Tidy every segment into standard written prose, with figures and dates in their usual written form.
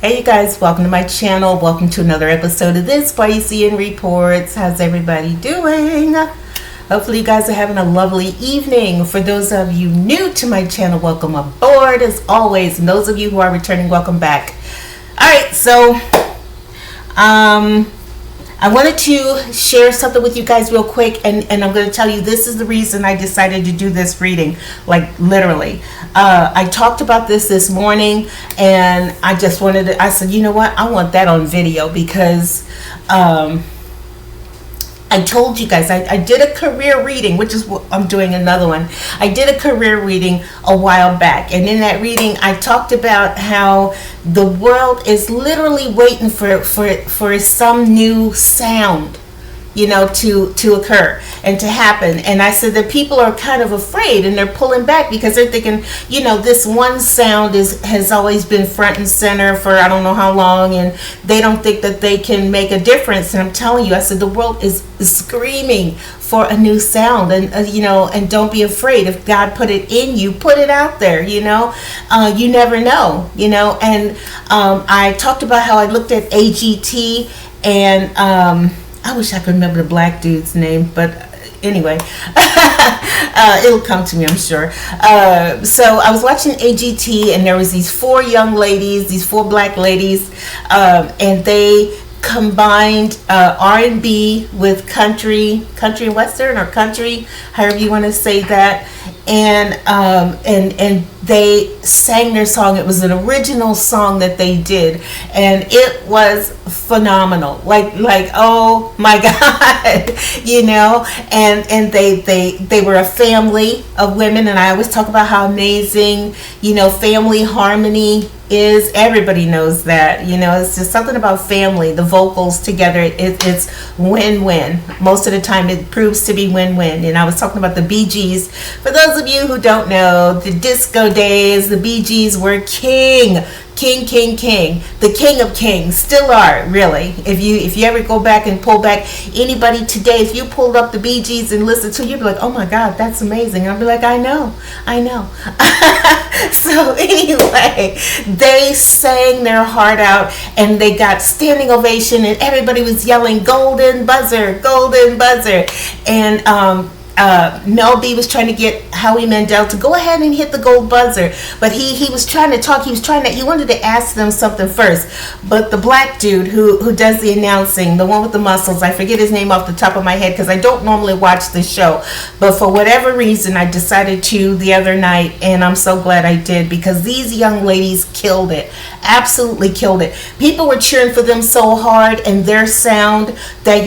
Hey you guys, welcome to my channel. Welcome to another episode of this Spicy and Reports. How's everybody doing? Hopefully you guys are having a lovely evening. For those of you new to my channel, welcome aboard as always. And those of you who are returning, welcome back. Alright, so I wanted to share something with you guys real quick, and I'm going to tell you this is the reason I decided to do this reading, like literally. I talked about this morning, and I just wanted to, I said, you know what, I want that on video because I told you guys I did a career reading, which is what I'm doing another one. I did a career reading a while back, and in that reading I talked about how the world is literally waiting for some new sound, you know, to occur and to happen. And I said that people are kind of afraid and they're pulling back because they're thinking, you know, this one sound has always been front and center for I don't know how long, and they don't think that they can make a difference. And I'm telling you, I said the world is screaming for a new sound, and you know, and don't be afraid. If God put it in you, put it out there, you know. You never know, you know. And I talked about how I looked at AGT, and I wish I could remember the black dude's name, but anyway, it'll come to me, I'm sure. So I was watching AGT, and there was these four young ladies, these four black ladies, and they combined R&B with country and western, or country, however you want to say that, and they sang their song. It was an original song that they did, and it was phenomenal. Like oh my God, you know. And they were a family of women, and I always talk about how amazing, you know, family harmony is. Everybody knows that, you know. It's just something about family, the vocals together, it's win-win. Most of the time it proves to be win-win. And I was talking about the Bee Gees. For those of you who don't know, the disco days, the Bee Gees were king, the king of kings, still are, really. If you ever go back and pull back anybody today, if you pulled up the Bee Gees and listened to, you'd be like, oh my God, that's amazing. And I'll be like, I know. So anyway, they sang their heart out, and they got standing ovation, and everybody was yelling golden buzzer, and Mel B was trying to get Howie Mandel to go ahead and hit the gold buzzer, but he was trying to talk. He wanted to ask them something first, but the black dude who does the announcing, the one with the muscles, I forget his name off the top of my head because I don't normally watch the show, but for whatever reason I decided to the other night, and I'm so glad I did, because these young ladies killed it, absolutely killed it. People were cheering for them so hard, and their sound that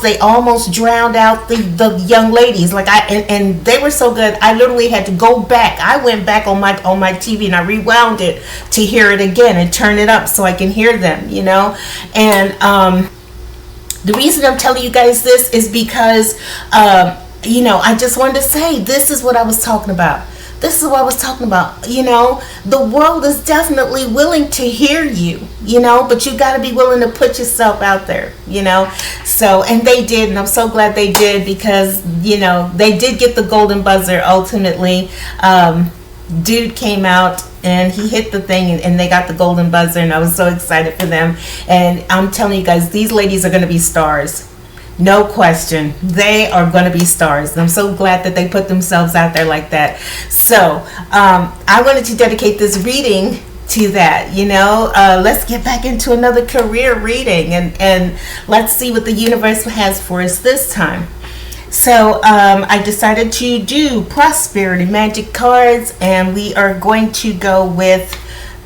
they almost drowned out the young ladies. Like and they were so good, I literally had to go back. I went back on my TV and I rewound it to hear it again and turn it up so I can hear them, you know. And the reason I'm telling you guys this is because you know, I just wanted to say this is what I was talking about. You know, the world is definitely willing to hear you, you know, but you got to be willing to put yourself out there, you know. So, and they did, and I'm so glad they did, because, you know, they did get the golden buzzer ultimately. Dude came out and he hit the thing, and they got the golden buzzer, and I was so excited for them. And I'm telling you guys, these ladies are going to be stars. No question. They are going to be stars. And I'm so glad that they put themselves out there like that. So I wanted to dedicate this reading to that, you know. Let's get back into another career reading, and let's see what the universe has for us this time. So I decided to do prosperity magic cards, and we are going to go with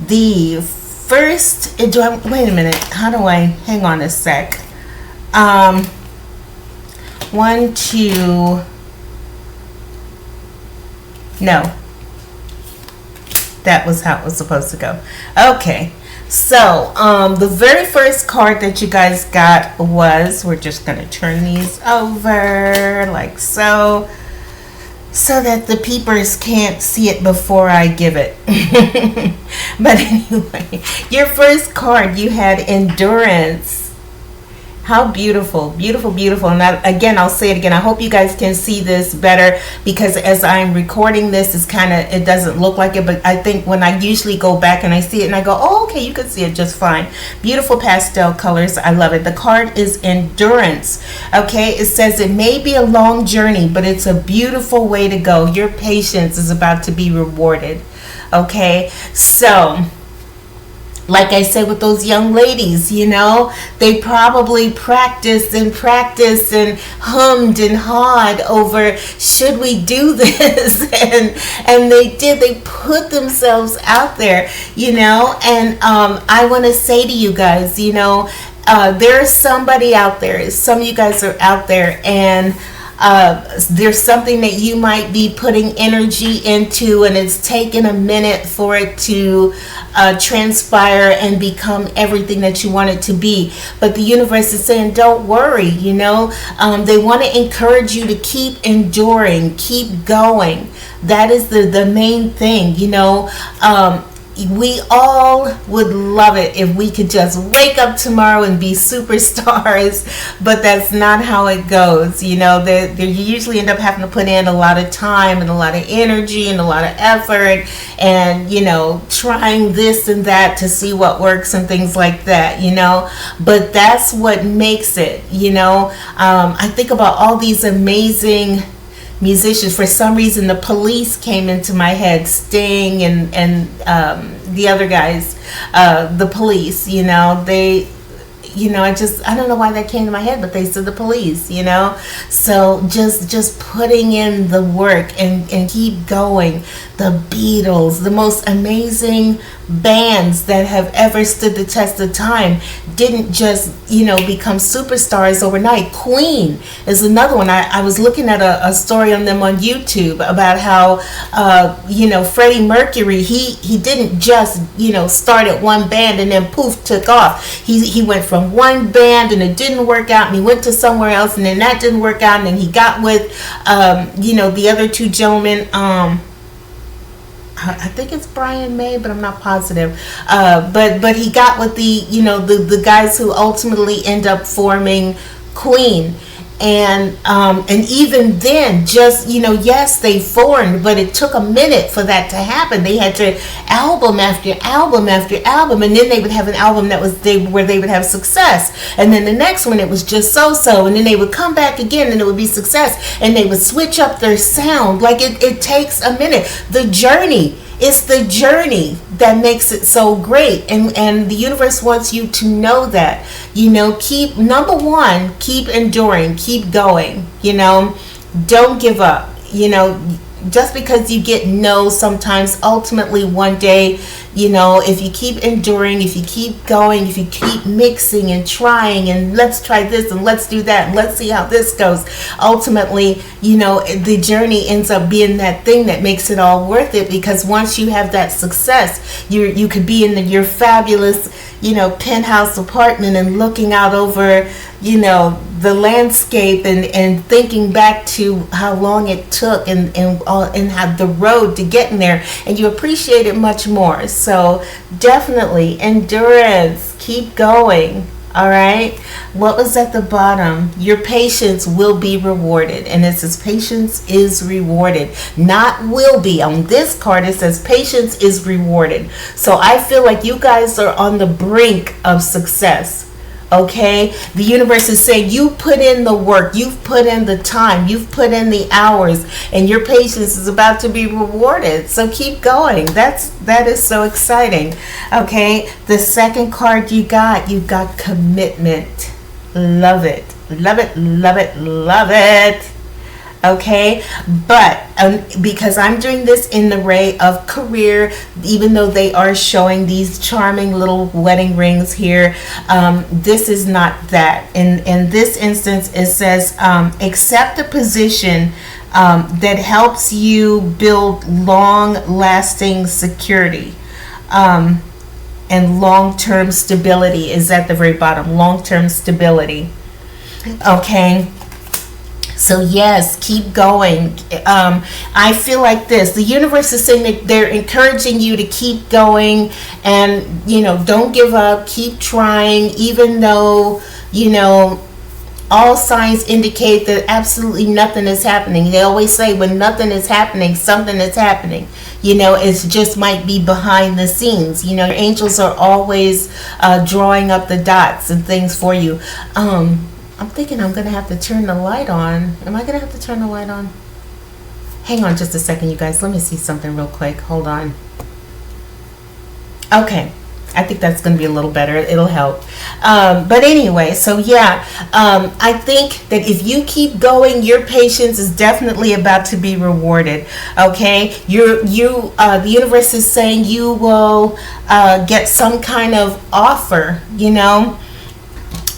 the first. Wait a minute. How do I? Hang on a sec. 1, 2. No. That was how it was supposed to go. Okay. So, the very first card that you guys got was, we're just going to turn these over like so that the peepers can't see it before I give it. But anyway, your first card, you had endurance. How beautiful, beautiful, beautiful. And again, I'll say it again. I hope you guys can see this better, because as I'm recording this, it doesn't look like it. But I think when I usually go back and I see it and I go, oh, okay, you can see it just fine. Beautiful pastel colors. I love it. The card is endurance. Okay, it says it may be a long journey, but it's a beautiful way to go. Your patience is about to be rewarded. Okay, so like I said with those young ladies, they probably practiced and hummed and hawed over, should we do this? and they did. They put themselves out there, and I want to say to you guys, there's somebody out there. Some of you guys are out there, and there's something that you might be putting energy into, and it's taken a minute for it to transpire and become everything that you want it to be. But the universe is saying, don't worry, they want to encourage you to keep enduring, keep going. That is the main thing, we all would love it if we could just wake up tomorrow and be superstars, but that's not how it goes. You usually end up having to put in a lot of time and a lot of energy and a lot of effort, and trying this and that to see what works and things like that, but that's what makes it. I think about all these amazing musicians. For some reason, the Police came into my head. Sting and the other guys, the Police. I don't know why that came to my head, but they said the Police. So just putting in the work and keep going. The Beatles, the most amazing bands that have ever stood the test of time, didn't just become superstars overnight. Queen is another one. I was looking at a story on them on YouTube about how Freddie Mercury, he didn't just start at one band and then poof, took off. He went from one band and it didn't work out, and he went to somewhere else, and then that didn't work out, and then he got with the other two gentlemen. I think it's Brian May, but I'm not positive. But he got with the guys who ultimately end up forming Queen. And even then, just yes, they formed, but it took a minute for that to happen. They had to album after album after album, and then they would have an album where they would have success, and then the next one it was just so, and then they would come back again and it would be success, and they would switch up their sound. Like it takes a minute. It's the journey that makes it so great, and the universe wants you to know that. Keep enduring, keep going. Don't give up. Just because you get no sometimes, ultimately one day, if you keep enduring, if you keep going, if you keep mixing and trying, and let's try this and let's do that and let's see how this goes, ultimately, the journey ends up being that thing that makes it all worth it. Because once you have that success, you could be in your fabulous penthouse apartment and looking out over the landscape and thinking back to how long it took and how the road to getting there, and you appreciate it much more. So definitely endurance, keep going. All right, what was at the bottom? Your patience will be rewarded, and it says patience is rewarded, not will be. On this card it says patience is rewarded. So I feel like you guys are on the brink of success. Okay, the universe is saying you put in the work, you've put in the time, you've put in the hours, and your patience is about to be rewarded. So keep going. That is so exciting. Okay, the second card you got commitment. Love it, love it, love it, love it. Okay, but because I'm doing this in the ray of career, even though they are showing these charming little wedding rings here, this is not that. In this instance, it says accept a position that helps you build long-lasting security and long-term stability is at the very bottom. Long-term stability. Okay. So yes, keep going. I feel like this. The universe is saying that they're encouraging you to keep going, and don't give up. Keep trying, even though all signs indicate that absolutely nothing is happening. They always say when nothing is happening, something is happening. It just might be behind the scenes. Your angels are always drawing up the dots and things for you. I'm thinking I'm going to have to turn the light on. Am I going to have to turn the light on? Hang on just a second, you guys. Let me see something real quick. Hold on. Okay. I think that's going to be a little better. It'll help. But anyway, so yeah, I think that if you keep going, your patience is definitely about to be rewarded. Okay, the universe is saying you will get some kind of offer.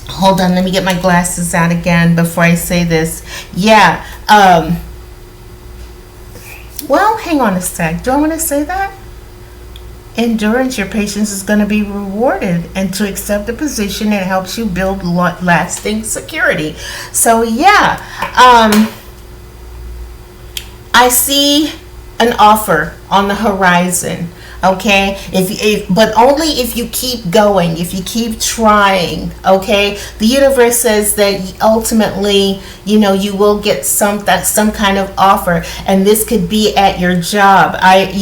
Hold on, let me get my glasses out again before I say this. Yeah. Well, hang on a sec. Do I want to say that? Endurance, your patience is going to be rewarded, and to accept a position that helps you build lasting security. So yeah, I see an offer on the horizon. Okay, but only if you keep going, if you keep trying. Okay, the universe says that ultimately, you will get some kind of offer, and this could be at your job. At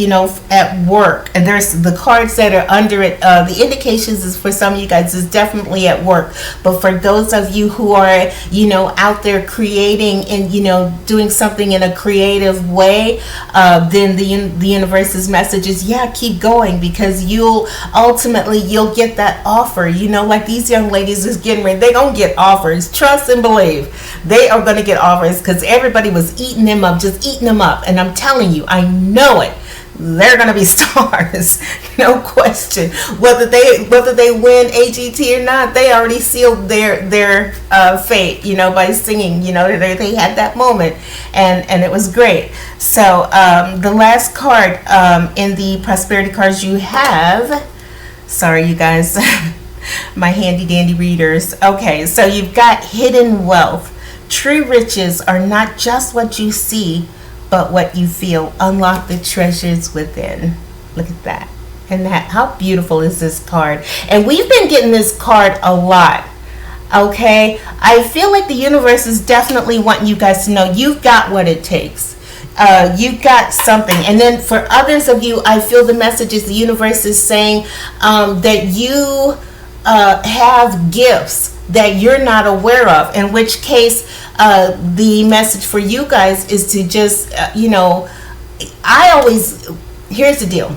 work, and there's the cards that are under it. The indications is for some of you guys is definitely at work, but for those of you who are out there creating and doing something in a creative way, then the universe's message is keep going, because you'll get that offer. Like these young ladies is getting ready, they gonna get offers. Trust and believe, they are gonna get offers, because everybody was eating them up, and I'm telling you, I know it, they're gonna be stars. No question. Whether they win AGT or not, they already sealed their fate, by singing. They had that moment, and it was great. So the last card in the prosperity cards you have, sorry you guys, my handy dandy readers. Okay, so you've got hidden wealth. True riches are not just what you see, but what you feel. Unlock the treasures within. Look at that. And how beautiful is this card? And we've been getting this card a lot. Okay, I feel like the universe is definitely wanting you guys to know you've got what it takes. You've got something. And then for others of you, I feel the message is the universe is saying that you have gifts that you're not aware of, in which case the message for you guys is to just here's the deal.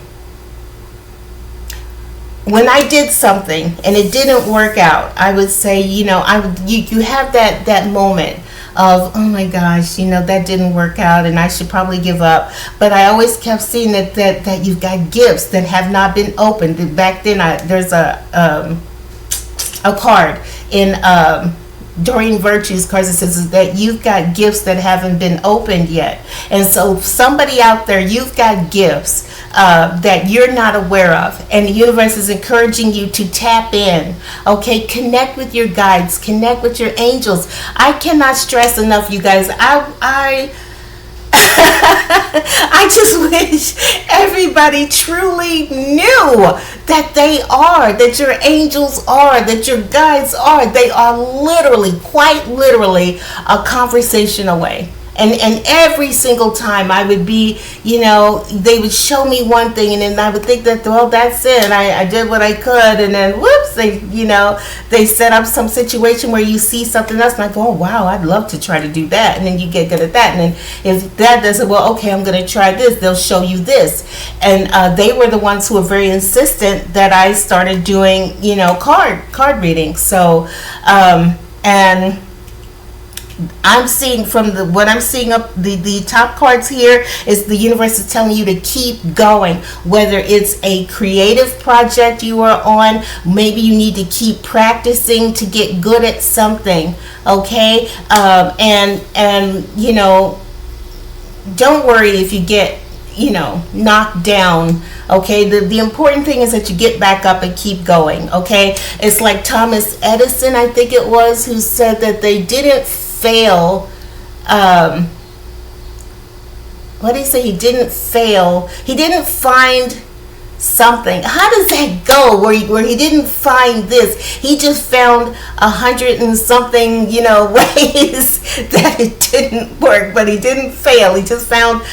When I did something and it didn't work out, I would say, you have that moment of, oh my gosh, that didn't work out and I should probably give up. But I always kept seeing that you've got gifts that have not been opened. Back then, there's a card in Doreen Virtue's cards that says that you've got gifts that haven't been opened yet. And so somebody out there, you've got gifts that you're not aware of, and the universe is encouraging you to tap in. Okay, connect with your guides, connect with your angels. I cannot stress enough, you guys, I I just wish everybody truly knew that your angels are, that your guides are. They are literally, quite literally, a conversation away. And every single time I would be, they would show me one thing, and then I would think that, well, that's it. I did what I could, and then whoops, they set up some situation where you see something else, and I go, oh wow, I'd love to try to do that, and then you get good at that, and then if that doesn't, well, okay, I'm going to try this. They'll show you this, and they were the ones who were very insistent that I started doing, card reading. So, and I'm seeing what I'm seeing up the top cards here is the universe is telling you to keep going, whether it's a creative project you are on, maybe you need to keep practicing to get good at something. Okay, and don't worry if you get knocked down. Okay, the important thing is that you get back up and keep going. Okay, it's like Thomas Edison, I think it was, who said that they didn't fail um, what did he say? He didn't fail. He didn't find something. How does that go? Where he didn't find this, he just found 100 and something, ways that it didn't work, but he didn't fail. He just found,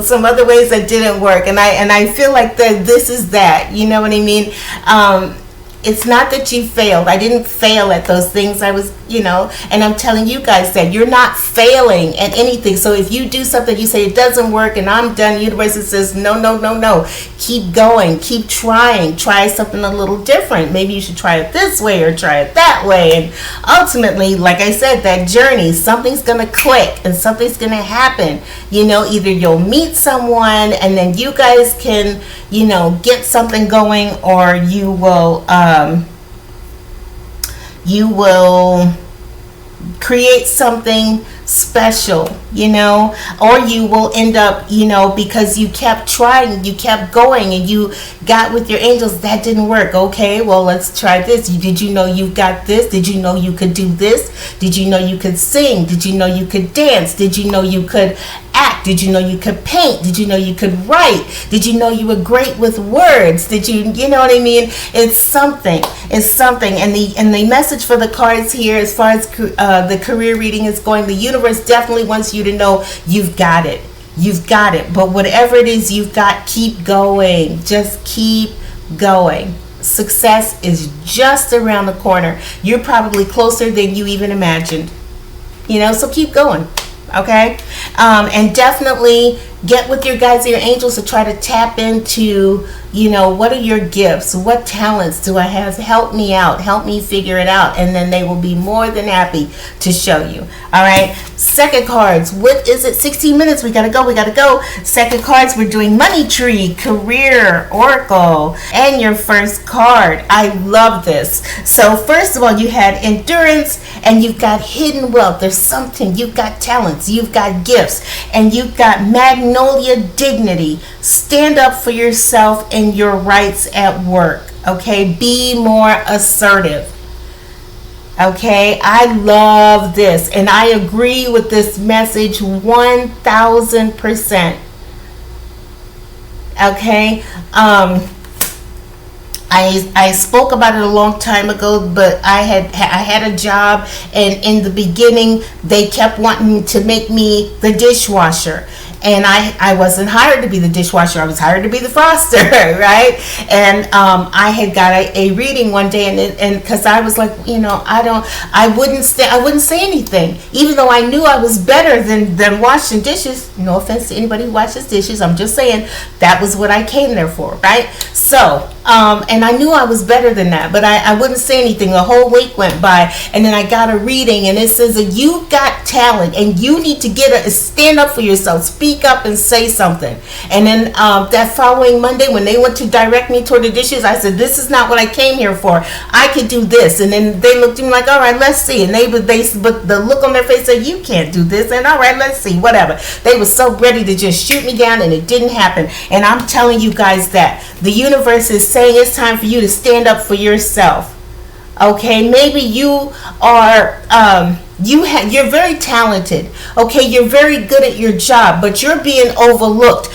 some other ways that didn't work. And I feel like that this is that. You know what I mean? It's not that you failed. I didn't fail at those things. I was, and I'm telling you guys that you're not failing at anything. So if you do something, you say it doesn't work and I'm done, the universe says, no, no, no, no. Keep going. Keep trying. Try something a little different. Maybe you should try it this way or try it that way. And ultimately, like I said, that journey, something's going to click and something's going to happen. Either you'll meet someone and then you guys can, get something going, or you will create something special, or you will end up, because you kept trying, you kept going, and you got with your angels. That didn't work. Okay, well, let's try this. Did you know you got this? Did you know you could do this? Did you know you could sing? Did you know you could dance? Did you know you could act? Did you know you could paint? Did you know you could write? Did you know you were great with words? Did you know what I mean? It's something. And the message for the cards here, as far as the career reading is going, the universe definitely wants you to know you've got it. You've got it. But whatever it is you've got, keep going. Just keep going. Success is just around the corner. You're probably closer than you even imagined. So keep going. Okay? And definitely get with your guides and your angels to try to tap into, what are your gifts? What talents do I have? Help me out. Help me figure it out. And then they will be more than happy to show you. All right. Second cards. What is it? 16 minutes. We got to go. Second cards. We're doing Money Tree, Career, Oracle, and your first card. I love this. So first of all, you had endurance and you've got hidden wealth. There's something. You've got talents. You've got gifts. And you've got magnolia dignity. Stand up for yourself and your rights at work. Okay, be more assertive. Okay, I love this and I agree with this message 1000%. Okay, I spoke about it a long time ago, but I had a job, and in the beginning they kept wanting to make me the dishwasher. And I wasn't hired to be the dishwasher. I was hired to be the froster, right? And I had got a reading one day, and because I was like, I wouldn't say anything, even though I knew I was better than washing dishes. No offense to anybody who washes dishes. I'm just saying that was what I came there for, right? So, and I knew I was better than that, but I wouldn't say anything. The whole week went by, and then I got a reading, and it says that you got talent, and you need to stand up for yourself, speak up and say something. And then that following Monday, when they went to direct me toward the dishes, I said, this is not what I came here for. I could do this. And then they looked at me like, all right, let's see. And but the look on their face said, you can't do this. And all right, let's see, whatever. They were so ready to just shoot me down, and it didn't happen. And I'm telling you guys that the universe is saying it's time for you to stand up for yourself. Okay, maybe you are you're very talented. Okay, you're very good at your job, but you're being overlooked.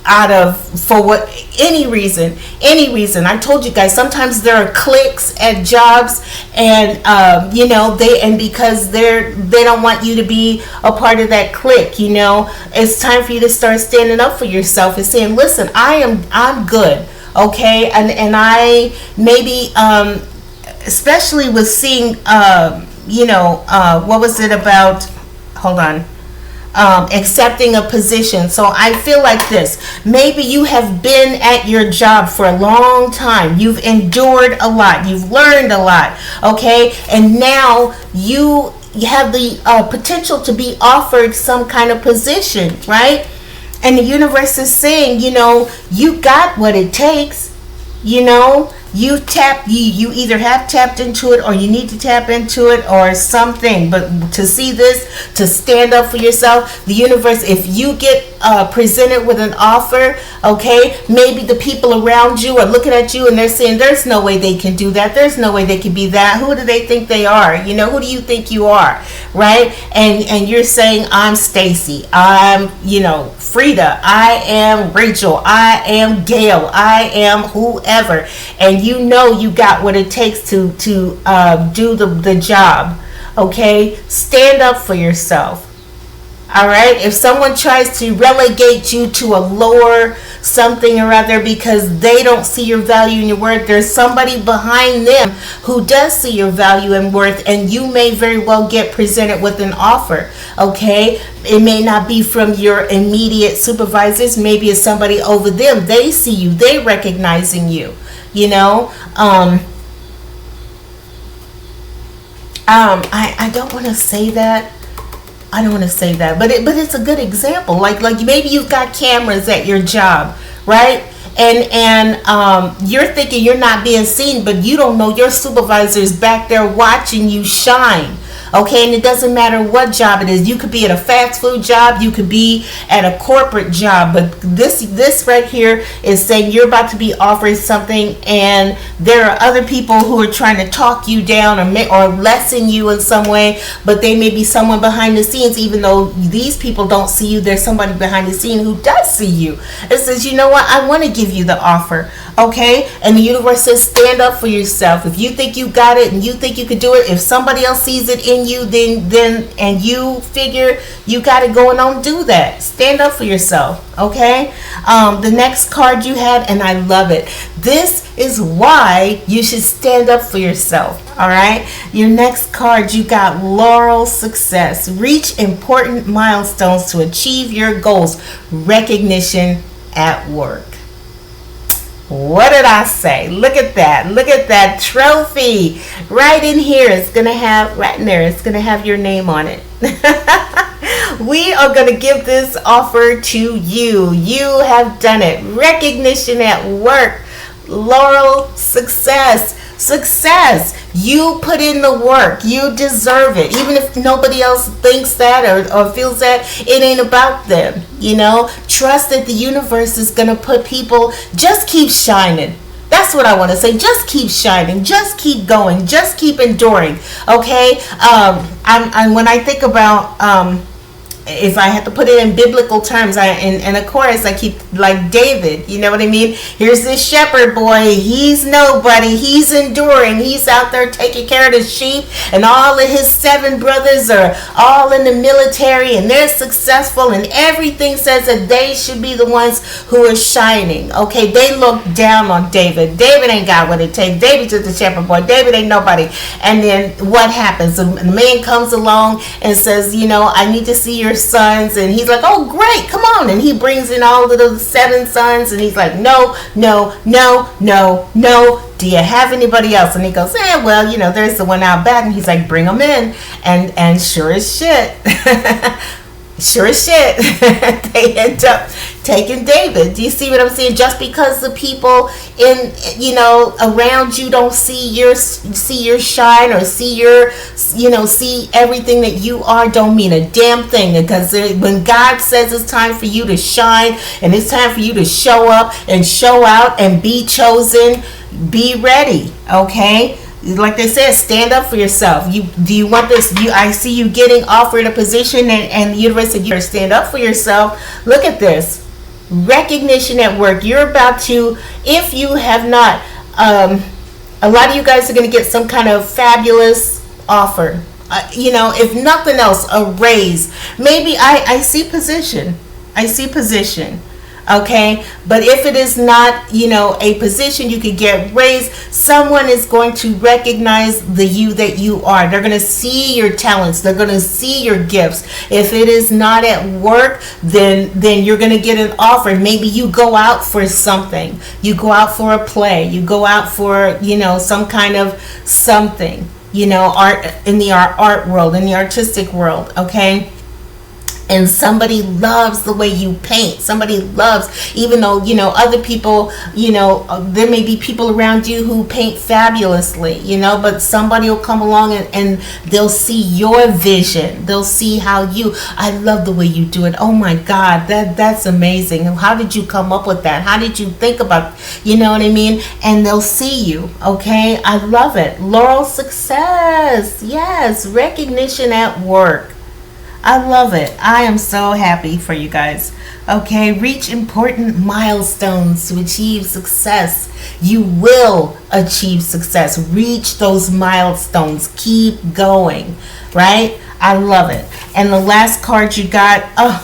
Out of for any reason. I told you guys, sometimes there are cliques at jobs, and because they don't want you to be a part of that clique. It's time for you to start standing up for yourself and saying, listen, I'm good. Okay, and I maybe especially with seeing what was it about, hold on, accepting a position. So I feel like this, maybe you have been at your job for a long time, you've endured a lot, you've learned a lot, okay, and now you have the potential to be offered some kind of position, right? And the universe is saying, you got what it takes. you either have tapped into it, or you need to tap into it, or something. But to see this, to stand up for yourself, the universe, if you get presented with an offer, okay, maybe the people around you are looking at you and they're saying, there's no way they can do that, there's no way they can be that, who do they think they are, who do you think you are, right? And you're saying, I'm Stacy, I'm Frida, I am Rachel, I am Gail, I am whoever, and you got what it takes to do the job. Okay, stand up for yourself. All right, if someone tries to relegate you to a lower something or other because they don't see your value and your worth, there's somebody behind them who does see your value and worth, and you may very well get presented with an offer. Okay, it may not be from your immediate supervisors, maybe it's somebody over them. They see you, they recognizing you. I don't want to say that. But it's a good example. Like maybe you've got cameras at your job, right? And you're thinking you're not being seen, but you don't know your supervisor's back there watching you shine. Okay, and it doesn't matter what job it is. You could be at a fast food job, you could be at a corporate job, but this right here is saying you're about to be offered something, and there are other people who are trying to talk you down or lessen you in some way, but they may be someone behind the scenes. Even though these people don't see you, there's somebody behind the scene who does see you. It says, you know what, I want to give you the offer. Okay, and the universe says, stand up for yourself. If you think you got it and you think you could do it, if somebody else sees it in you, then and you figure you got it going on, do that. Stand up for yourself. Okay, the next card you had, and I love it. This is why you should stand up for yourself. All right, your next card, you got Laurel Success. Reach important milestones to achieve your goals. Recognition at work. What did I say? Look at that. Look at that trophy. Right in here. It's going to have, right in there, it's going to have your name on it. We are going to give this offer to you. You have done it. Recognition at work. Laurel Success. Success. You put in the work. You deserve it. Even if nobody else thinks that or feels that, it ain't about them. Trust that the universe is going to put people, just keep shining. That's what I want to say. Just keep shining. Just keep going. Just keep enduring. Okay? When I think about if I had to put it in biblical terms, in a chorus, I keep like David. You know what I mean? Here's this shepherd boy. He's nobody. He's enduring. He's out there taking care of the sheep, and all of his 7 brothers are all in the military, and they're successful, and everything says that they should be the ones who are shining. Okay, they look down on David. David ain't got what it takes. David's just a shepherd boy. David ain't nobody. And then what happens? The man comes along and says, I need to see your sons, and he's like, oh great, come on, and he brings in all of the 7 sons, and he's like, no, do you have anybody else? And he goes, well, there's the one out back, and he's like, bring them in, and sure as shit they end up taking David. Do you see what I'm saying? Just because the people around you don't see your shine or see see everything that you are, don't mean a damn thing. Because when God says it's time for you to shine and it's time for you to show up and show out and be chosen, be ready. Okay, like they said, stand up for yourself. Do you want this? I see you getting offered a position, and the universe said you better stand up for yourself. Look at this. Recognition at work. You're about to, if you have not, a lot of you guys are going to get some kind of fabulous offer. If nothing else, a raise. Maybe I see position. Okay, but if it is not, a position you could get raised, someone is going to recognize the you that you are. They're going to see your talents. They're going to see your gifts. If it is not at work, then you're going to get an offer. Maybe you go out for something. You go out for a play. You go out for, some kind of something, art, in the art world, in the artistic world. Okay. and somebody loves the way you paint. Somebody loves, even though, other people, there may be people around you who paint fabulously, but somebody will come along and they'll see your vision. They'll see how I love the way you do it. Oh my God, that's amazing. How did you come up with that? How did you think about, you know what I mean? And they'll see you. Okay. I love it. Laurel success. Yes. Recognition at work. I love it. I am so happy for you guys. Okay, reach important milestones to achieve success. You will achieve success. Reach those milestones. Keep going, right? I love it. And the last card you got, I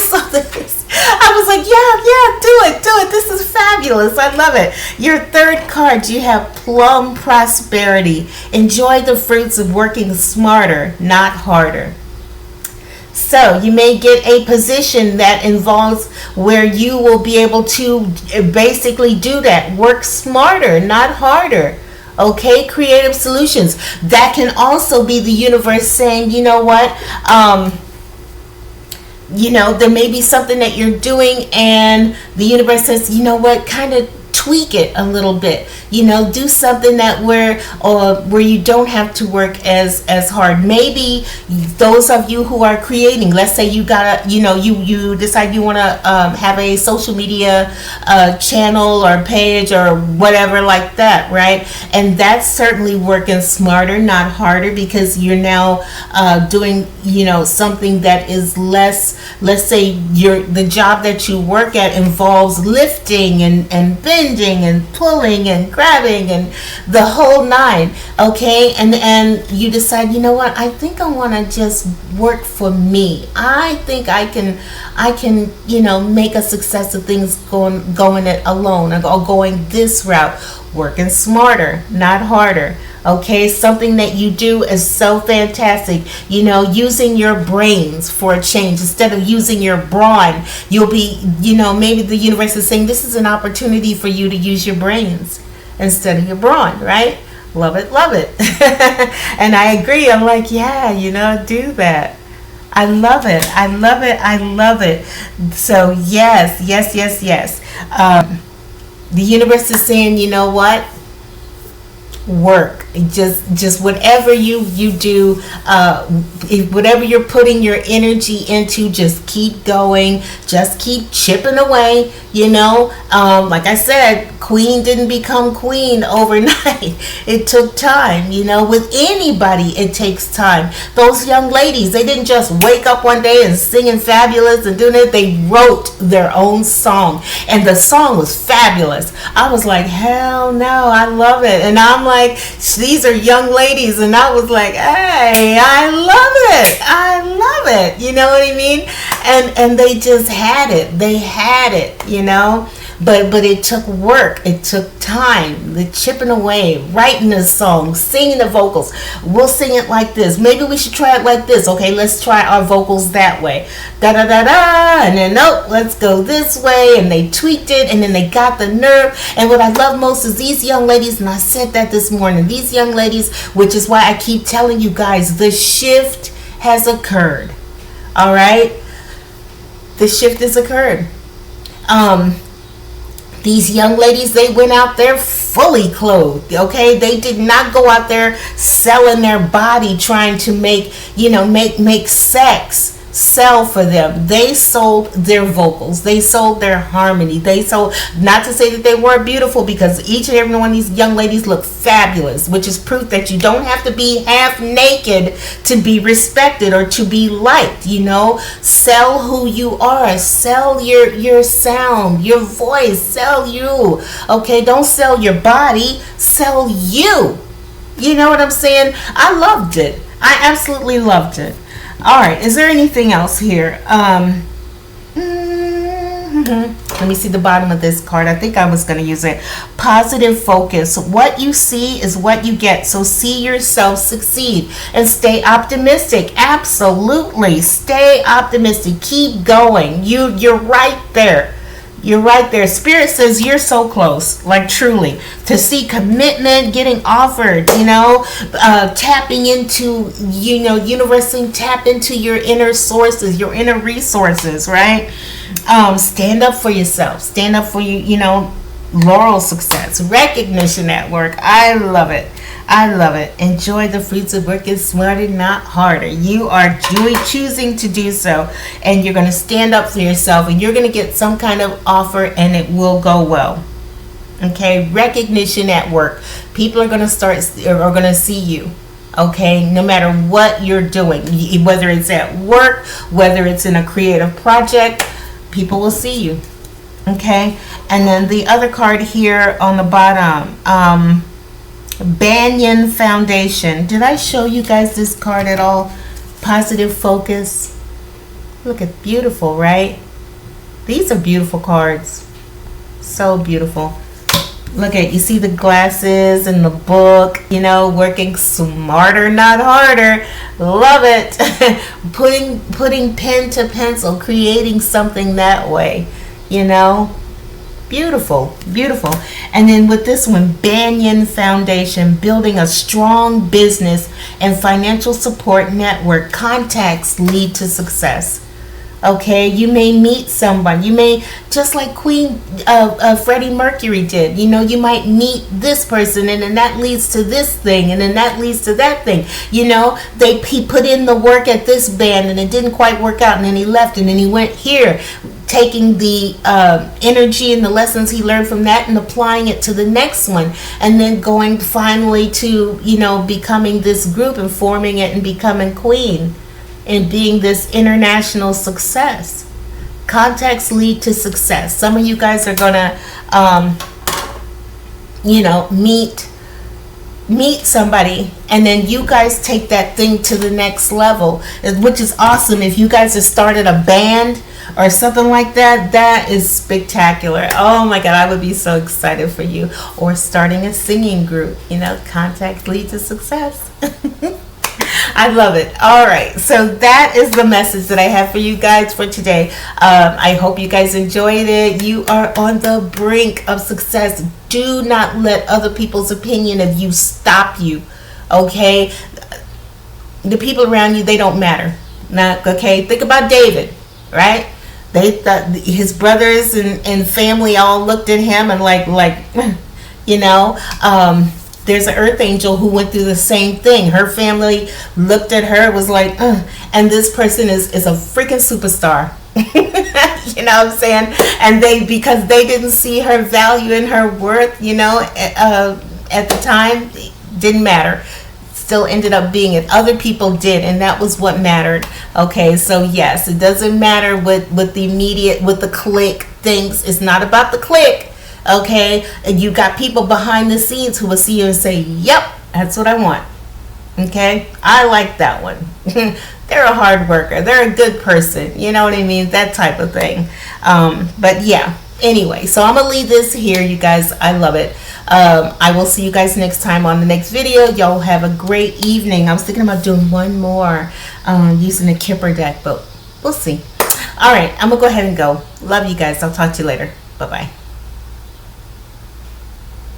saw this. I was like, yeah, do it. This is fabulous. I love it. Your third card, you have plum prosperity. Enjoy the fruits of working smarter, not harder. So you may get a position that involves where you will be able to basically do that. Work smarter, not harder. Okay, creative solutions. That can also be the universe saying, you know what, there may be something that you're doing and the universe says, you know what, kind of tweak it a little bit, do something that where you don't have to work as hard. Maybe those of you who are creating, let's say you gotta, you decide you want to have a social media channel or page or whatever like that, right? And that's certainly working smarter, not harder, because you're now doing, something that is less. Let's say the job that you work at involves lifting and bending and pulling and grabbing and the whole nine. Okay, and you decide, you know what, I think I want to just work for me. I think I can make a success of things going it alone, or going this route. Working smarter, not harder. Okay, something that you do is so fantastic. Using your brains for a change instead of using your brawn. You'll be, maybe the universe is saying this is an opportunity for you to use your brains instead of your brawn, right? Love it. And I agree. I'm like, yeah, do that. I love it. So yes. The universe is saying, you know what? Work. Just whatever you do, whatever you're putting your energy into, just keep going, just keep chipping away. Like I said, queen didn't become queen overnight. It took time. With anybody it takes time. Those young ladies, they didn't just wake up one day and singing fabulous and doing it. They wrote their own song, and the song was fabulous. I was like, hell no, I love it. And I'm like, these are young ladies, and I was like, hey, I love it. You know what I mean? And they just had it. They had it, But it took work. It took time. The chipping away, writing the song, singing the vocals. We'll sing it like this. Maybe we should try it like this. Okay, let's try our vocals that way. Da da da da. And then nope, let's go this way. And they tweaked it, and then they got the nerve. And what I love most is these young ladies, and I said that this morning. These young ladies, which is why I keep telling you guys, the shift has occurred. All right, the shift has occurred. These young ladies, they went out there fully clothed, okay? They did not go out there selling their body, trying to make sex sell for them. They sold their vocals. They sold their harmony. They sold, not to say that they weren't beautiful, because each and every one of these young ladies look fabulous, which is proof that you don't have to be half naked to be respected or to be liked. Sell who you are. Sell your sound, your voice. Sell you. Okay, don't sell your body. Sell you. You know what I'm saying? I loved it. I absolutely loved it. All right, is there anything else here? Let me see the bottom of this card. I think I was going to use it. Positive focus. What you see is what you get. So see yourself succeed and stay optimistic. Absolutely. Stay optimistic. Keep going. You're right there. You're right there. Spirit says you're so close, like truly, to see commitment getting offered, tapping into, universe saying tap into your inner sources, your inner resources, right? Stand up for yourself. Stand up for laurel success, recognition at work. I love it. I love it. Enjoy the fruits of working smarter, not harder. You are choosing to do so, and you're going to stand up for yourself, and you're going to get some kind of offer, and it will go well. Okay, recognition at work. People are going to see you. Okay, no matter what you're doing, whether it's at work, whether it's in a creative project, people will see you. Okay, and then the other card here on the bottom, Banyan Foundation. Did I show you guys this card at all? Positive focus. Look at beautiful, right? These are beautiful cards. So beautiful. Look at, you see the glasses and the book, working smarter, not harder. Love it. putting pen to pencil, creating something that way, Beautiful, beautiful. And then with this one, Banyan Foundation, building a strong business and financial support network. Contacts lead to success. Okay, you may meet someone. You may, just like Queen Freddie Mercury did, you might meet this person, and then that leads to this thing, and then that leads to that thing. He put in the work at this band, and it didn't quite work out, and then he left, and then he went here, taking the energy and the lessons he learned from that and applying it to the next one, and then going finally to, becoming this group and forming it and becoming Queen and being this international success. Contacts lead to success. Some of you guys are gonna, meet somebody, and then you guys take that thing to the next level, which is awesome. If you guys have started a band or something like that, that is spectacular. Oh my God, I would be so excited for you. Or starting a singing group, contacts lead to success. I love it. All right, so that is the message that I have for you guys for today. I hope you guys enjoyed it. You are on the brink of success. Do not let other people's opinion of you stop you. Okay, the people around you, they don't matter. Not okay. Think about David, right? They thought his brothers and family all looked at him and there's an earth angel who went through the same thing. Her family looked at her, was like, and this person is a freaking superstar. You know what I'm saying? And because they didn't see her value and her worth, at the time, didn't matter. Still ended up being it. Other people did, and that was what mattered. Okay, so yes, it doesn't matter what the immediate, what the clique thinks. It's not about the clique. Okay, and you got people behind the scenes who will see you and say, yep, that's what I want. Okay, I like that one. They're a hard worker, they're a good person, you know what I mean, that type of thing. But yeah, anyway, so I'm gonna leave this here, you guys. I love it. I will see you guys next time on the next video. Y'all have a great evening. I was thinking about doing one more using a Kipper deck, but we'll see. All right, I'm gonna go ahead and go. Love you guys. I'll talk to you later. Bye bye.